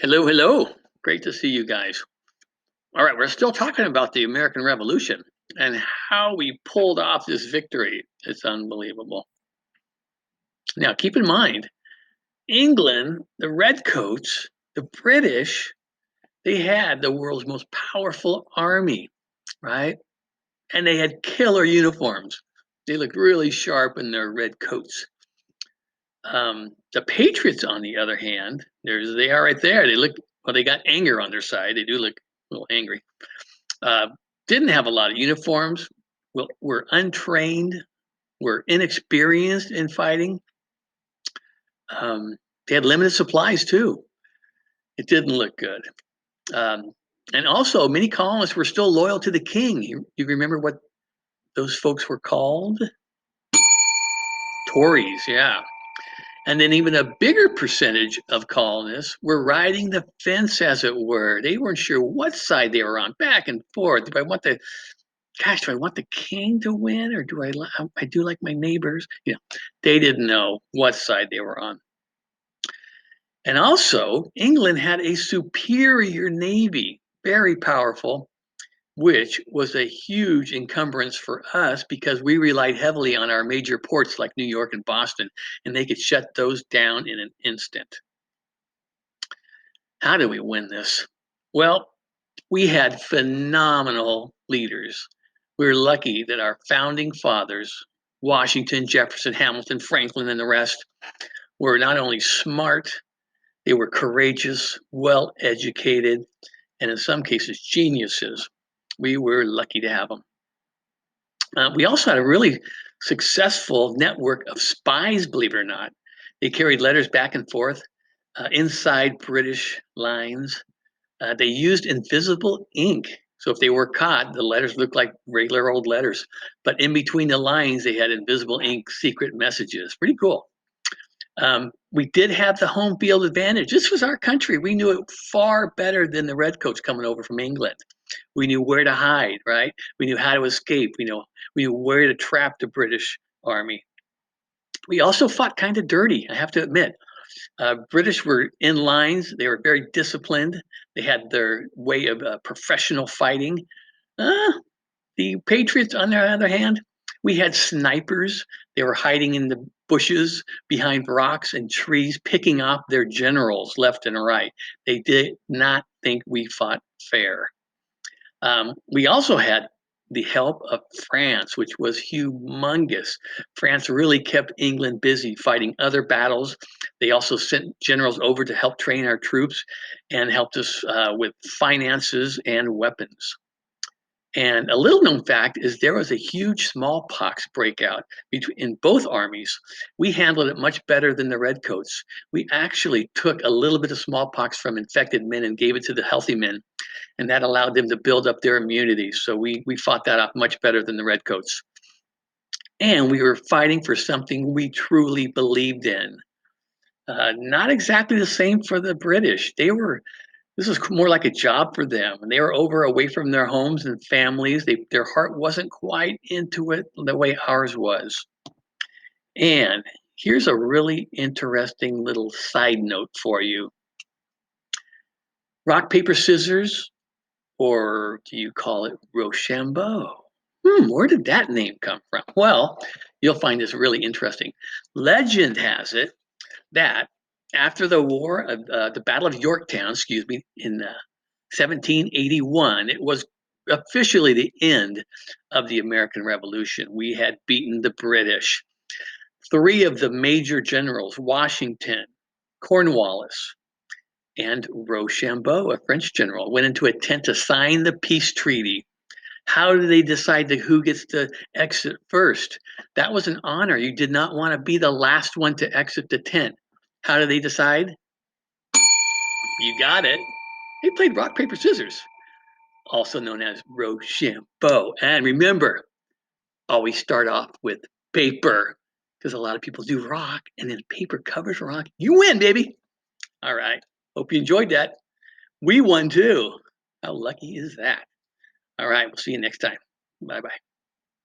Hello, hello. Great to see you guys. All right, we're still talking about the American Revolution and how we pulled off this victory. It's unbelievable. Now, keep in mind, England, the Redcoats, the British, they had the world's most powerful army, right? And they had killer uniforms. They looked really sharp in their red coats. The Patriots, on the other hand, they are right there. They look well. They got anger on their side. They do look a little angry. Uh, didn't have a lot of uniforms. Were untrained. Were inexperienced in fighting. Um, they had limited supplies too. It didn't look good. Um, and also, many colonists were still loyal to the king. You remember what those folks were called? Tories, yeah. And then even a bigger percentage of colonists were riding the fence, as it were. They weren't sure what side they were on, back and forth. Do I want the king to win, or I do like my neighbors? They didn't know what side they were on. And also, England had a superior navy, very powerful, which was a huge encumbrance for us because we relied heavily on our major ports like New York and Boston, and they could shut those down in an instant. How do we win this? Well, we had phenomenal leaders. We were lucky that our founding fathers, Washington, Jefferson, Hamilton, Franklin, and the rest, were not only smart, they were courageous, well educated, and in some cases, geniuses. We were lucky to have them. We also had a really successful network of spies, believe it or not. They carried letters back and forth inside British lines. They used invisible ink. So if they were caught, the letters looked like regular old letters. But in between the lines, they had invisible ink secret messages. Pretty cool. We did have the home field advantage. This was our country. We knew it far better than the redcoats coming over from England. We knew where to hide, right? We knew how to escape. We knew where to trap the British army. We also fought kind of dirty, I have to admit. British were in lines. They were very disciplined. They had their way of professional fighting. Uh, the Patriots, on the other hand, we had snipers. They were hiding in the bushes behind rocks and trees, picking off their generals left and right. They did not think we fought fair. We also had the help of France, which was humongous. France really kept England busy fighting other battles. They also sent generals over to help train our troops and helped us with finances and weapons. And a little known fact is there was a huge smallpox breakout in both armies. We handled it much better than the Redcoats. We actually took a little bit of smallpox from infected men and gave it to the healthy men, and that allowed them to build up their immunity. So we fought that off much better than the Redcoats. And we were fighting for something we truly believed in. Not exactly the same for the British. This was more like a job for them. And they were over away from their homes and families. Their heart wasn't quite into it the way ours was. And here's a really interesting little side note for you. Rock, paper, scissors, or do you call it Rochambeau? Where did that name come from? Well, you'll find this really interesting. Legend has it that after the Battle of Yorktown, in 1781, it was officially the end of the American Revolution. We had beaten the British. Three of the major generals, Washington, Cornwallis, and Rochambeau, a French general, went into a tent to sign the peace treaty. How do they decide who gets to exit first? That was an honor. You did not want to be the last one to exit the tent. How do they decide? You got it. They played rock, paper, scissors, also known as Rochambeau. And remember, always start off with paper because a lot of people do rock and then paper covers rock. You win, baby. All right. Hope you enjoyed that. We won too. How lucky is that? All right. We'll see you next time. Bye bye.